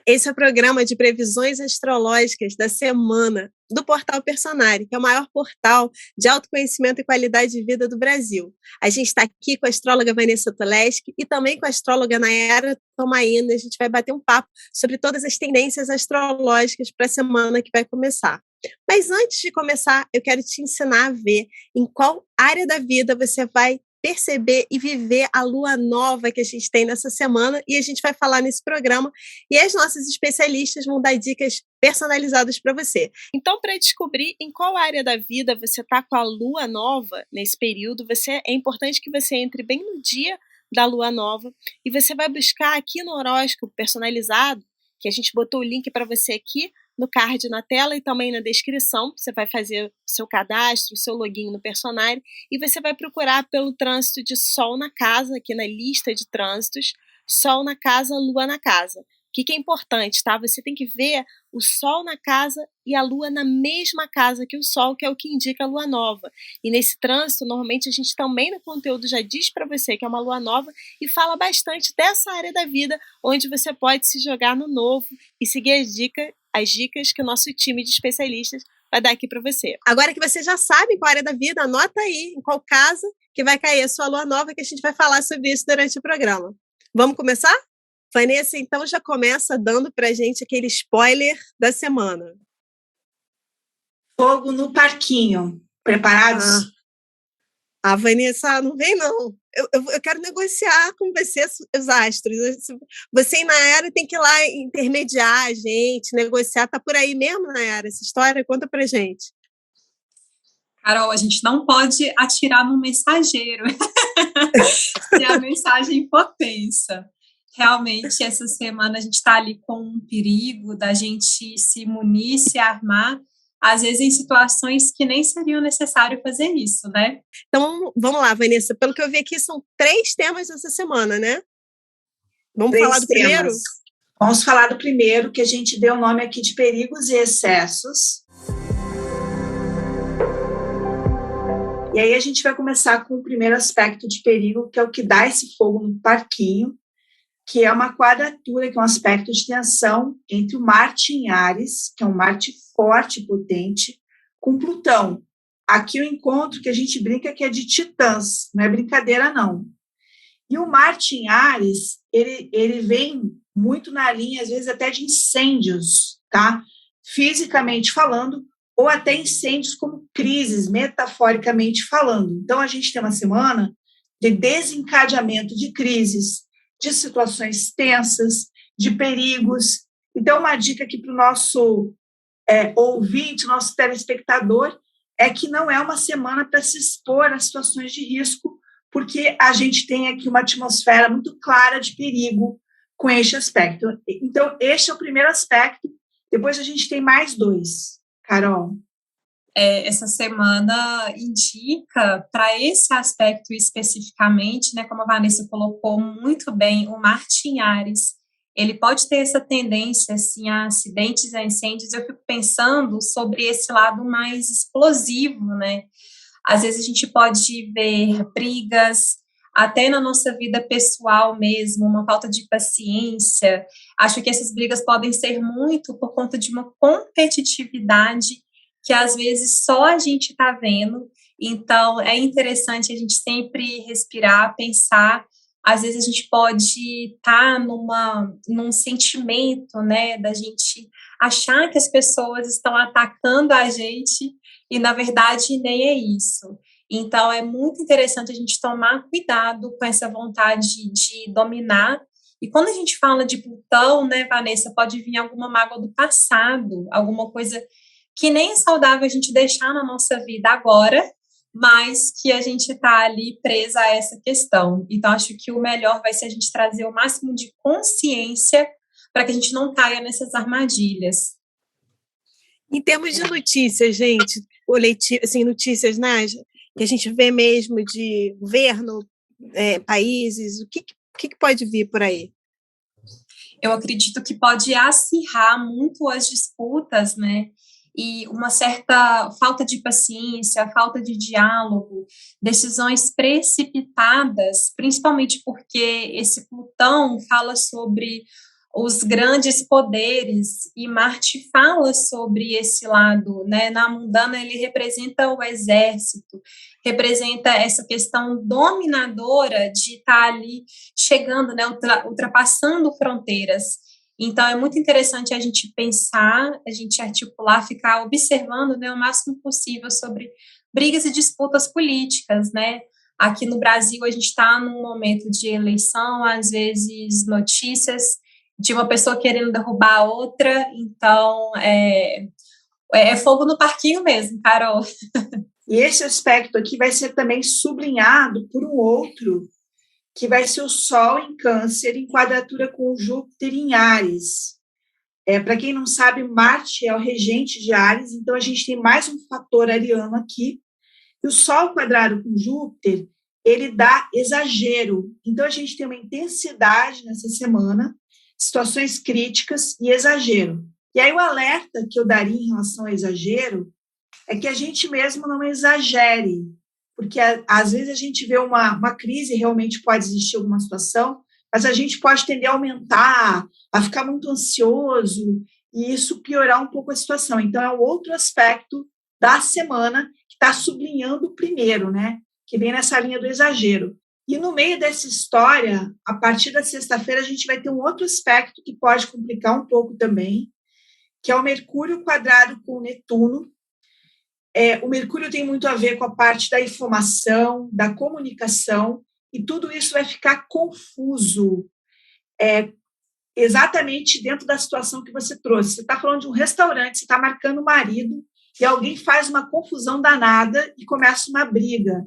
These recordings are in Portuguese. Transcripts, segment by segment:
Esse é o programa de previsões astrológicas da semana do Portal Personare, que é o maior portal de autoconhecimento e qualidade de vida do Brasil. A gente está aqui com a astróloga Vanessa Toleski e também com a astróloga Nayara Tomaina. A gente vai bater um papo sobre todas as tendências astrológicas para a semana que vai começar. Mas antes de começar, eu quero te ensinar a ver em qual área da vida você vai perceber e viver a lua nova que a gente tem nessa semana, e a gente vai falar nesse programa, e as nossas especialistas vão dar dicas personalizadas para você. Então, para descobrir em qual área da vida você está com a lua nova nesse período, é importante que você entre bem no dia da lua nova, e você vai buscar aqui no horóscopo personalizado, que a gente botou o link para você aqui, no card na tela e também na descrição. Você vai fazer o seu cadastro, o seu login no Personare e você vai procurar pelo trânsito de Sol na casa, aqui na lista de trânsitos, Sol na casa, Lua na casa. O que é importante, tá? Você tem que ver o Sol na casa e a Lua na mesma casa que o Sol, que é o que indica a Lua nova. E nesse trânsito, normalmente a gente também no conteúdo já diz para você que é uma Lua nova e fala bastante dessa área da vida onde você pode se jogar no novo e seguir as dicas que o nosso time de especialistas vai dar aqui para você. Agora que você já sabe qual área da vida, anota aí em qual casa que vai cair a sua lua nova, que a gente vai falar sobre isso durante o programa. Vamos começar? Vanessa, então já começa dando pra gente aquele spoiler da semana. Fogo no parquinho. Preparados? Vanessa, não vem não. Eu quero negociar com você os astros. Você e Nayara tem que ir lá intermediar a gente, negociar. Tá por aí mesmo, Nayara, essa história? Conta pra gente. Carol, a gente não pode atirar no mensageiro se a mensagem for tensa. Realmente, essa semana a gente está ali com um perigo da gente se munir, se armar, às vezes em situações que nem seriam necessário fazer isso, né? Então, vamos lá, Vanessa. Pelo que eu vi aqui, são 3 temas essa semana, né? Vamos falar do primeiro? Vamos falar do primeiro, que a gente deu o nome aqui de perigos e excessos. E aí a gente vai começar com o primeiro aspecto de perigo, que é o que dá esse fogo no parquinho, que é uma quadratura, que é um aspecto de tensão entre o Marte em Áries, que é um Marte forte e potente, com Plutão. Aqui o encontro que a gente brinca que é de titãs, não é brincadeira não. E o Marte em Áries, ele vem muito na linha, às vezes até de incêndios, tá? Fisicamente falando, ou até incêndios como crises, metaforicamente falando. Então, a gente tem uma semana de desencadeamento de crises, de situações tensas, de perigos. Então, uma dica aqui para o nosso ouvinte, nosso telespectador, é que não é uma semana para se expor a situações de risco, porque a gente tem aqui uma atmosfera muito clara de perigo com este aspecto. Então, este é o primeiro aspecto. Depois a gente tem mais 2. Carol? Essa semana indica, para esse aspecto especificamente, né, como a Vanessa colocou muito bem, o Marte em Áries, ele pode ter essa tendência assim, a acidentes, a incêndios. Eu fico pensando sobre esse lado mais explosivo, né? Às vezes a gente pode ver brigas, até na nossa vida pessoal mesmo, uma falta de paciência. Acho que essas brigas podem ser muito por conta de uma competitividade que às vezes só a gente está vendo. Então, é interessante a gente sempre respirar, pensar. Às vezes a gente pode estar num sentimento, né, da gente achar que as pessoas estão atacando a gente e, na verdade, nem é isso. Então, é muito interessante a gente tomar cuidado com essa vontade de dominar. E quando a gente fala de Plutão, né, Vanessa, pode vir alguma mágoa do passado, alguma coisa que nem é saudável a gente deixar na nossa vida agora, mas que a gente está ali presa a essa questão. Então, acho que o melhor vai ser a gente trazer o máximo de consciência para que a gente não caia nessas armadilhas. Em termos de notícias, gente, assim, notícias, né, que a gente vê mesmo de governo, países, o que pode vir por aí? Eu acredito que pode acirrar muito as disputas, né? E uma certa falta de paciência, falta de diálogo, decisões precipitadas, principalmente porque esse Plutão fala sobre os grandes poderes, e Marte fala sobre esse lado, né? Na mundana ele representa o exército, representa essa questão dominadora de estar ali chegando, né? Ultrapassando fronteiras. Então é muito interessante a gente pensar, a gente articular, ficar observando, né, o máximo possível sobre brigas e disputas políticas, né? Aqui no Brasil a gente está num momento de eleição, às vezes notícias de uma pessoa querendo derrubar a outra, então é fogo no parquinho mesmo, Carol. E esse aspecto aqui vai ser também sublinhado por um outro, que vai ser o Sol em Câncer, em quadratura com Júpiter em Áries. Para quem não sabe, Marte é o regente de Áries, então a gente tem mais um fator ariano aqui. E o Sol quadrado com Júpiter, ele dá exagero. Então a gente tem uma intensidade nessa semana, situações críticas e exagero. E aí o alerta que eu daria em relação ao exagero é que a gente mesmo não exagere, porque às vezes a gente vê uma crise, realmente pode existir alguma situação, mas a gente pode tender a aumentar, a ficar muito ansioso, e isso piorar um pouco a situação. Então, é um outro aspecto da semana que está sublinhando o primeiro, né? Que vem nessa linha do exagero. E no meio dessa história, a partir da sexta-feira, a gente vai ter um outro aspecto que pode complicar um pouco também, que é o Mercúrio quadrado com o Netuno. O Mercúrio tem muito a ver com a parte da informação, da comunicação, e tudo isso vai ficar confuso, exatamente dentro da situação que você trouxe. Você está falando de um restaurante, você está marcando o marido, e alguém faz uma confusão danada e começa uma briga.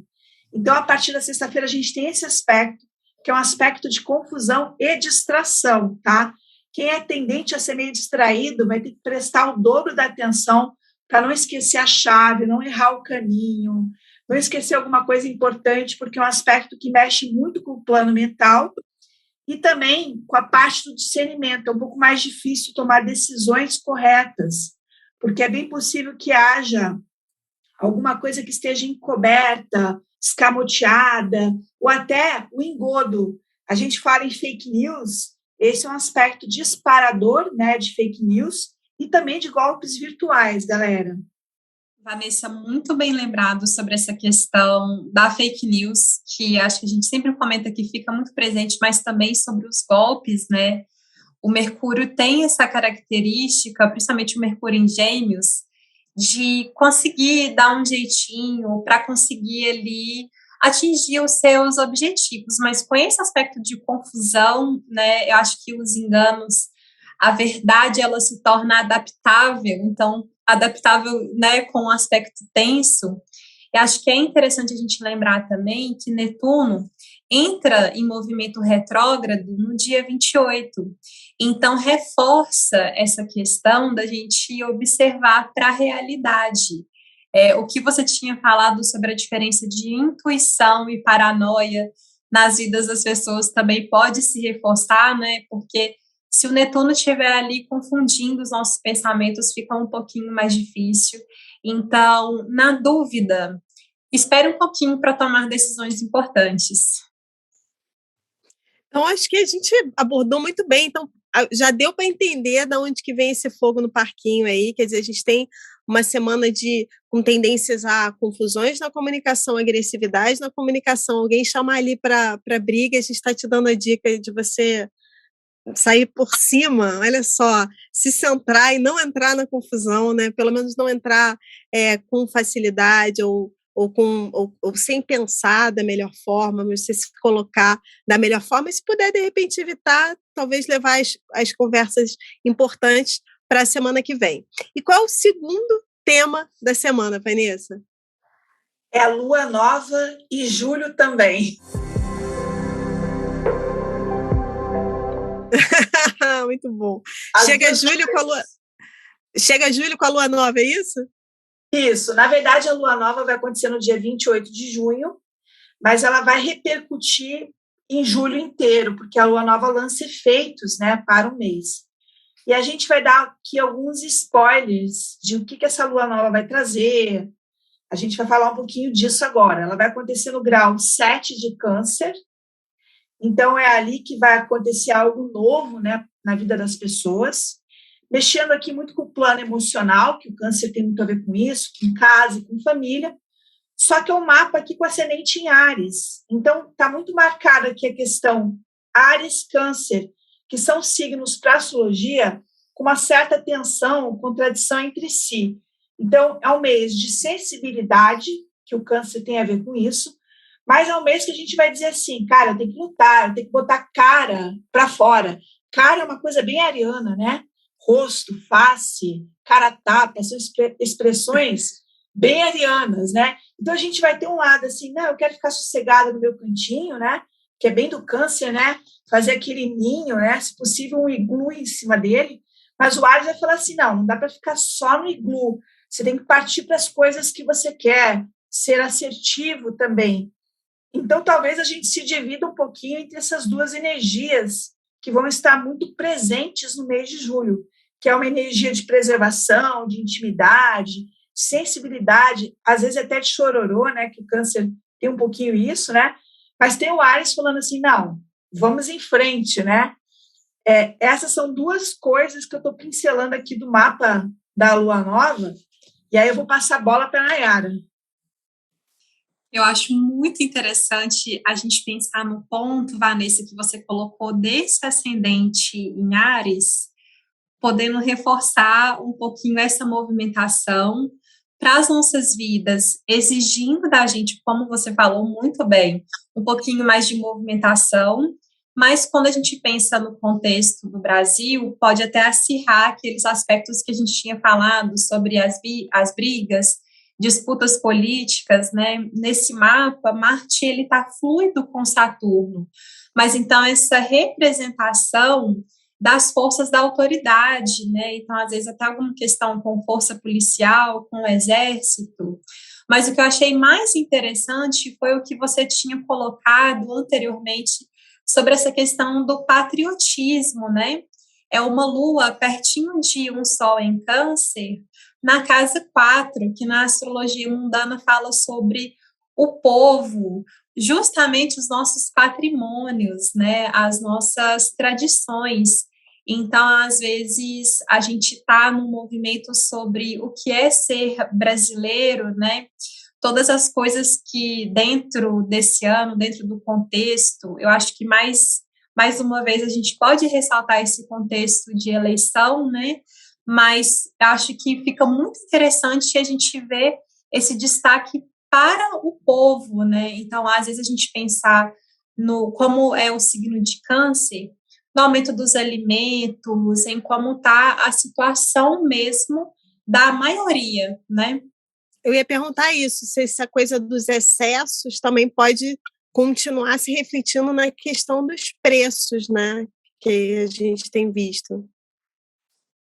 Então, a partir da sexta-feira, a gente tem esse aspecto, que é um aspecto de confusão e distração, tá? Quem é tendente a ser meio distraído vai ter que prestar o dobro da atenção para não esquecer a chave, não errar o caminho, não esquecer alguma coisa importante, porque é um aspecto que mexe muito com o plano mental e também com a parte do discernimento. É um pouco mais difícil tomar decisões corretas, porque é bem possível que haja alguma coisa que esteja encoberta, escamoteada, ou até o engodo. A gente fala em fake news, esse é um aspecto disparador, né, de fake news, e também de golpes virtuais, galera. Vanessa, muito bem lembrado sobre essa questão da fake news, que acho que a gente sempre comenta que fica muito presente, mas também sobre os golpes, né? O Mercúrio tem essa característica, principalmente o Mercúrio em Gêmeos, de conseguir dar um jeitinho para conseguir ali atingir os seus objetivos, mas com esse aspecto de confusão, né? Eu acho que os enganos, a verdade, ela se torna adaptável, então, adaptável, né, com um aspecto tenso. E acho que é interessante a gente lembrar também que Netuno entra em movimento retrógrado no dia 28. Então, reforça essa questão da gente observar para a realidade. O que você tinha falado sobre a diferença de intuição e paranoia nas vidas das pessoas também pode se reforçar, né? Porque se o Netuno estiver ali confundindo os nossos pensamentos, fica um pouquinho mais difícil. Então, na dúvida, espere um pouquinho para tomar decisões importantes. Então, acho que a gente abordou muito bem. Então, já deu para entender de onde que vem esse fogo no parquinho aí. Quer dizer, a gente tem uma semana com tendências a confusões na comunicação, agressividade na comunicação. Alguém chama ali para briga, a gente está te dando a dica de você sair por cima, olha só, se centrar e não entrar na confusão, né? Pelo menos não entrar com facilidade ou sem pensar da melhor forma, mas você se colocar da melhor forma, e se puder, de repente, evitar, talvez levar as conversas importantes para a semana que vem. E qual é o segundo tema da semana, Vanessa? É a Lua Nova e Julho também. Muito bom. Chega julho com a Lua Nova, é isso? Isso. Na verdade, a Lua Nova vai acontecer no dia 28 de junho, mas ela vai repercutir em julho inteiro, porque a Lua Nova lança efeitos, né, para o mês. E a gente vai dar aqui alguns spoilers de o que essa Lua Nova vai trazer. A gente vai falar um pouquinho disso agora. Ela vai acontecer no grau 7 de Câncer Então, é ali que vai acontecer algo novo, né, na vida das pessoas, mexendo aqui muito com o plano emocional, que o câncer tem muito a ver com isso, com casa, com família, só que é um mapa aqui com ascendente em Áries. Então, está muito marcada aqui a questão Áries-Câncer, que são signos para a astrologia com uma certa tensão, contradição entre si. Então, é um mês de sensibilidade, que o câncer tem a ver com isso, mas é um mês que a gente vai dizer assim, cara, eu tenho que lutar, eu tenho que botar cara para fora. Cara é uma coisa bem ariana, né? Rosto, face, cara tapa, são expressões bem arianas, né? Então, a gente vai ter um lado assim, não, eu quero ficar sossegada no meu cantinho, né? Que é bem do câncer, né? Fazer aquele ninho, né? Se possível, um iglu em cima dele. Mas o Ares vai falar assim, não dá para ficar só no iglu. Você tem que partir para as coisas que você quer, ser assertivo também. Então, talvez a gente se divida um pouquinho entre essas duas energias que vão estar muito presentes no mês de julho, que é uma energia de preservação, de intimidade, sensibilidade, às vezes até de chororô, né? Que o câncer tem um pouquinho isso, né? Mas tem o Ares falando assim, não, vamos em frente, né? Essas são duas coisas que eu estou pincelando aqui do mapa da Lua Nova, e aí eu vou passar a bola para a Nayara. Eu acho muito interessante a gente pensar no ponto, Vanessa, que você colocou desse ascendente em Áries, podendo reforçar um pouquinho essa movimentação para as nossas vidas, exigindo da gente, como você falou muito bem, um pouquinho mais de movimentação, mas quando a gente pensa no contexto do Brasil, pode até acirrar aqueles aspectos que a gente tinha falado sobre as brigas, disputas políticas, né? Nesse mapa, Marte ele está fluido com Saturno, mas então essa representação das forças da autoridade, né? Então, às vezes, até alguma questão com força policial, com o exército. Mas o que eu achei mais interessante foi o que você tinha colocado anteriormente sobre essa questão do patriotismo, né? É uma lua pertinho de um sol em Câncer, na casa 4, que na astrologia mundana fala sobre o povo, justamente os nossos patrimônios, né, as nossas tradições. Então, às vezes, a gente está num movimento sobre o que é ser brasileiro, né? Todas as coisas que dentro desse ano, dentro do contexto, eu acho que mais uma vez a gente pode ressaltar esse contexto de eleição, né? Mas acho que fica muito interessante a gente ver esse destaque para o povo, né? Então, às vezes a gente pensar no como é o signo de Câncer, no aumento dos alimentos, em como está a situação mesmo da maioria, né? Eu ia perguntar isso, se essa coisa dos excessos também pode continuar se refletindo na questão dos preços, né? Que a gente tem visto.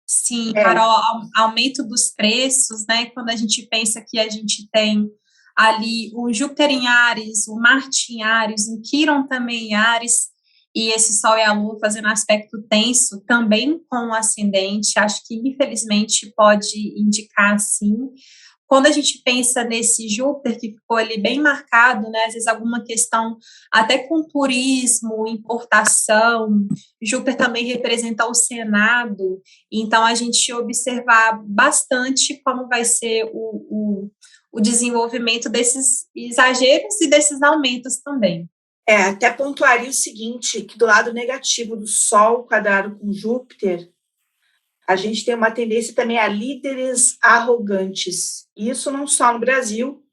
Sim, Carol, aumento dos preços, né? Quando a gente pensa que a gente tem ali o Júpiter em Áries, o Marte em Áries, o Quirón também em Áries, e esse Sol e a Lua fazendo aspecto tenso também com o ascendente, acho que infelizmente pode indicar sim. Quando a gente pensa nesse Júpiter que ficou ali bem marcado, né, às vezes alguma questão até com turismo, importação, Júpiter também representa o Senado, então a gente observar bastante como vai ser o desenvolvimento desses exageros e desses aumentos também. Até pontuaria o seguinte, que do lado negativo do Sol quadrado com Júpiter, a gente tem uma tendência também a líderes arrogantes. Isso não só no Brasil,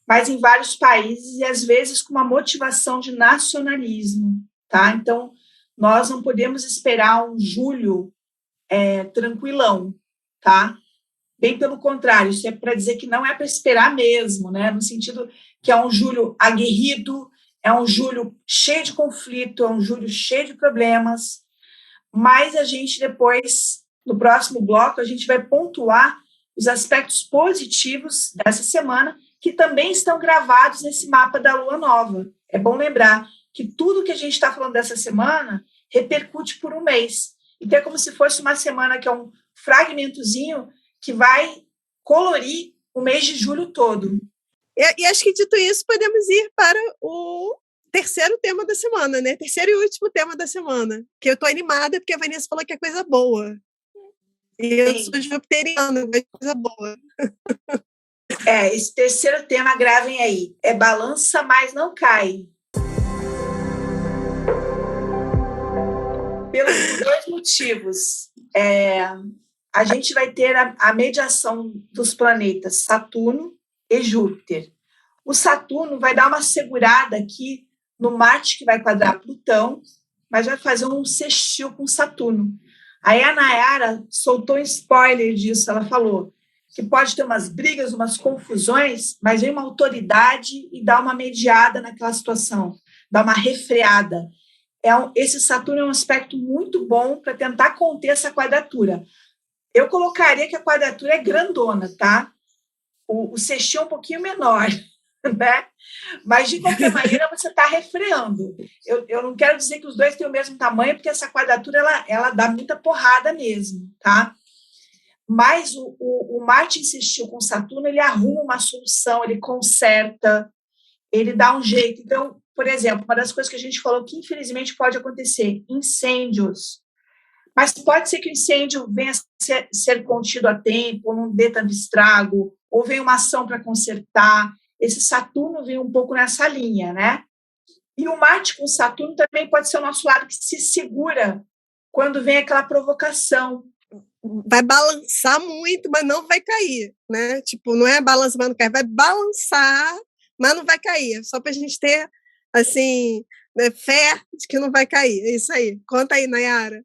mas em vários países, e às vezes com uma motivação de nacionalismo. Tá? Então, nós não podemos esperar um julho tranquilão. Tá? Bem pelo contrário, isso é para dizer que não é para esperar mesmo, né? No sentido que é um julho aguerrido, é um julho cheio de conflito, é um julho cheio de problemas, mas a gente depois, no próximo bloco, a gente vai pontuar os aspectos positivos dessa semana, que também estão gravados nesse mapa da Lua Nova. É bom lembrar que tudo que a gente está falando dessa semana repercute por um mês. Então, é como se fosse uma semana que é um fragmentozinho que vai colorir o mês de julho todo. E acho que, dito isso, podemos ir para o terceiro tema da semana, né? Terceiro e último tema da semana. Que eu tô animada porque a Vanessa falou que é coisa boa. E eu sou jupiteriana, mas coisa boa. Esse terceiro tema, gravem aí. É balança, mas não cai. Pelos dois motivos. A gente vai ter a mediação dos planetas Saturno e Júpiter. O Saturno vai dar uma segurada aqui no Marte, que vai quadrar Plutão, mas vai fazer um sextil com Saturno. Aí a Nayara soltou um spoiler disso, ela falou que pode ter umas brigas, umas confusões, mas vem uma autoridade e dá uma mediada naquela situação, dá uma refreada. Esse Saturno é um aspecto muito bom para tentar conter essa quadratura. Eu colocaria que a quadratura é grandona, tá? O sextil é um pouquinho menor, né? Mas, de qualquer maneira, você está refreando. Eu não quero dizer que os dois têm o mesmo tamanho, porque essa quadratura ela dá muita porrada mesmo, tá? Mas o Marte insistiu com Saturno, ele arruma uma solução, ele conserta, ele dá um jeito. Então, por exemplo, uma das coisas que a gente falou que, infelizmente, pode acontecer, incêndios. Mas pode ser que o incêndio venha a ser contido a tempo, ou não dê tanto estrago, ou venha uma ação para consertar. Esse Saturno vem um pouco nessa linha, né? E o Marte com Saturno também pode ser o nosso lado que se segura quando vem aquela provocação. Vai balançar muito, mas não vai cair, né? Tipo, não é balança, mas não cai. Vai balançar, mas não vai cair. Só para a gente ter, assim, né, fé de que não vai cair. É isso aí. Conta aí, Nayara.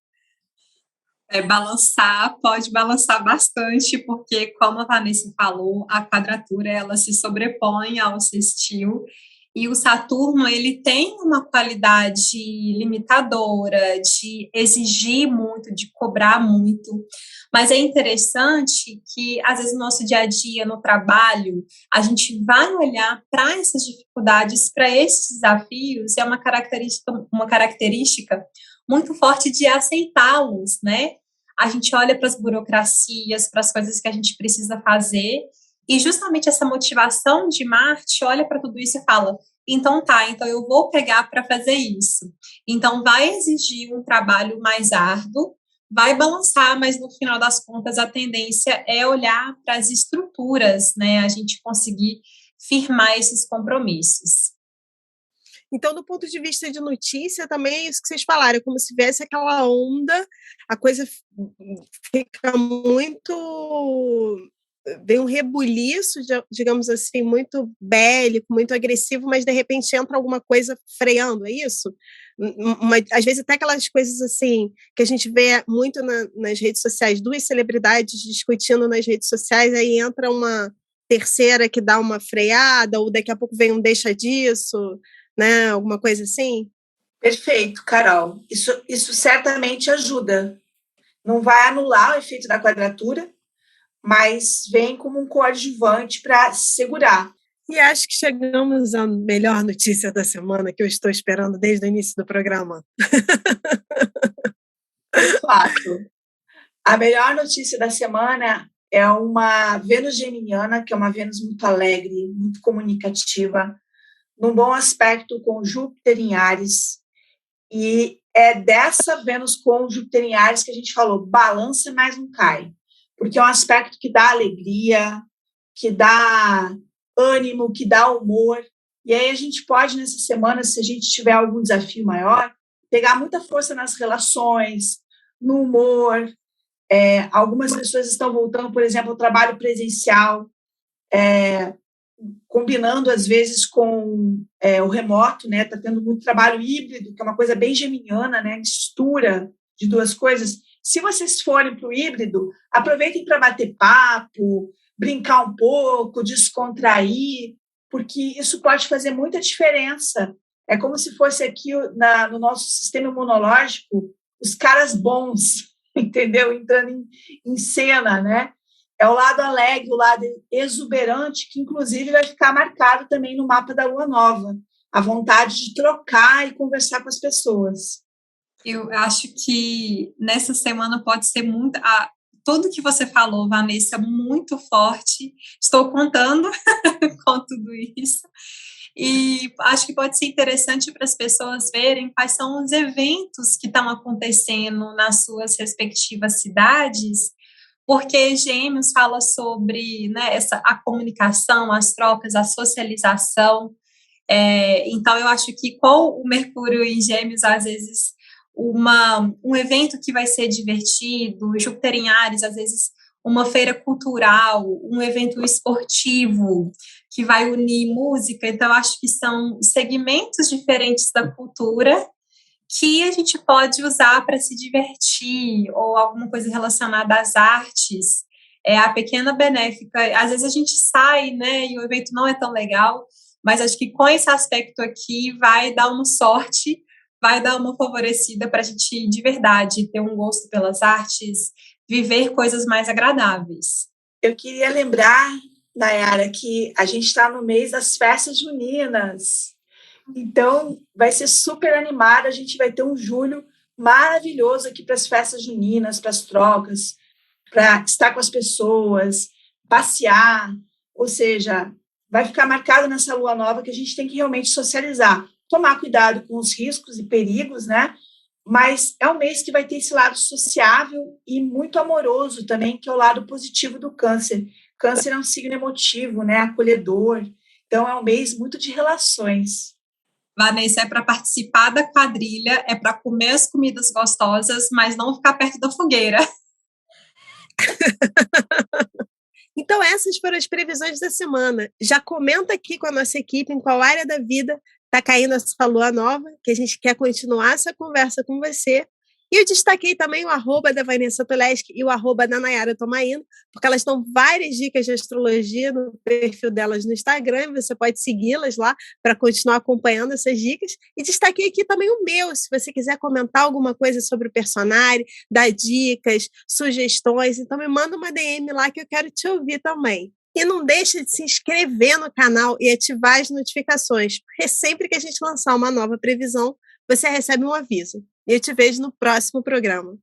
Balançar, pode balançar bastante, porque, como a Vanessa falou, a quadratura, ela se sobrepõe ao sextil, e o Saturno, ele tem uma qualidade limitadora, de exigir muito, de cobrar muito, mas é interessante que, às vezes, no nosso dia a dia, no trabalho, a gente vai olhar para essas dificuldades, para esses desafios, é uma característica muito forte de aceitá-los, né? A gente olha para as burocracias, para as coisas que a gente precisa fazer, e justamente essa motivação de Marte olha para tudo isso e fala, então eu vou pegar para fazer isso. Então vai exigir um trabalho mais árduo, vai balançar, mas no final das contas a tendência é olhar para as estruturas, né? A gente conseguir firmar esses compromissos. Então, do ponto de vista de notícia, também é isso que vocês falaram, é como se viesse aquela onda, a coisa fica muito... Vem um rebuliço, digamos assim, muito bélico, muito agressivo, mas de repente entra alguma coisa freando, é isso? Às vezes até aquelas coisas assim, que a gente vê muito nas redes sociais, duas celebridades discutindo nas redes sociais, aí entra uma terceira que dá uma freada, ou daqui a pouco vem um deixa disso, né? Alguma coisa assim? Perfeito, Carol. Isso certamente ajuda. Não vai anular o efeito da quadratura, mas vem como um coadjuvante para segurar. E acho que chegamos à melhor notícia da semana que eu estou esperando desde o início do programa. De fato. A melhor notícia da semana é uma Vênus geminiana, que é uma Vênus muito alegre, muito comunicativa, num bom aspecto com Júpiter em Áries, e é dessa Vênus com Júpiter em Áries que a gente falou, balança, mas não cai, porque é um aspecto que dá alegria, que dá ânimo, que dá humor, e aí a gente pode, nessa semana, se a gente tiver algum desafio maior, pegar muita força nas relações, no humor. Algumas pessoas estão voltando, por exemplo, ao trabalho presencial, combinando, às vezes, com o remoto, né? Está tendo muito trabalho híbrido, que é uma coisa bem geminiana, né? Mistura de duas coisas. Se vocês forem para o híbrido, aproveitem para bater papo, brincar um pouco, descontrair, porque isso pode fazer muita diferença. É como se fosse aqui no nosso sistema imunológico, os caras bons, entendeu? Entrando em cena, né? É o lado alegre, o lado exuberante, que inclusive vai ficar marcado também no mapa da Lua Nova. A vontade de trocar e conversar com as pessoas. Eu acho que nessa semana pode ser muito... tudo que você falou, Vanessa, muito forte. Estou contando com tudo isso. E acho que pode ser interessante para as pessoas verem quais são os eventos que estão acontecendo nas suas respectivas cidades, porque Gêmeos fala sobre, né, a comunicação, as trocas, a socialização. Então, eu acho que com o Mercúrio em Gêmeos, às vezes, um evento que vai ser divertido, Júpiter em Áries, às vezes, uma feira cultural, um evento esportivo que vai unir música. Então, eu acho que são segmentos diferentes da cultura que a gente pode usar para se divertir, ou alguma coisa relacionada às artes. A pequena benéfica, às vezes a gente sai, né, e o evento não é tão legal, mas acho que com esse aspecto aqui vai dar uma sorte, vai dar uma favorecida para a gente, de verdade, ter um gosto pelas artes, viver coisas mais agradáveis. Eu queria lembrar, Nayara, que a gente está no mês das festas juninas. Então, vai ser super animado. A gente vai ter um julho maravilhoso aqui para as festas juninas, para as trocas, para estar com as pessoas, passear. Ou seja, vai ficar marcado nessa lua nova que a gente tem que realmente socializar. Tomar cuidado com os riscos e perigos, né? Mas é um mês que vai ter esse lado sociável e muito amoroso também, que é o lado positivo do Câncer. Câncer é um signo emotivo, né? Acolhedor. Então, é um mês muito de relações. Vanessa, é para participar da quadrilha, é para comer as comidas gostosas, mas não ficar perto da fogueira. Então, essas foram as previsões da semana. Já comenta aqui com a nossa equipe em qual área da vida está caindo essa lua nova, que a gente quer continuar essa conversa com você. E eu destaquei também o @ da Vanessa Toleschi e o @ da Nayara Tomaino, porque elas dão várias dicas de astrologia no perfil delas no Instagram, você pode segui-las lá para continuar acompanhando essas dicas. E destaquei aqui também o meu, se você quiser comentar alguma coisa sobre o personagem, dar dicas, sugestões, então me manda uma DM lá que eu quero te ouvir também. E não deixe de se inscrever no canal e ativar as notificações, porque sempre que a gente lançar uma nova previsão, você recebe um aviso. E eu te vejo no próximo programa.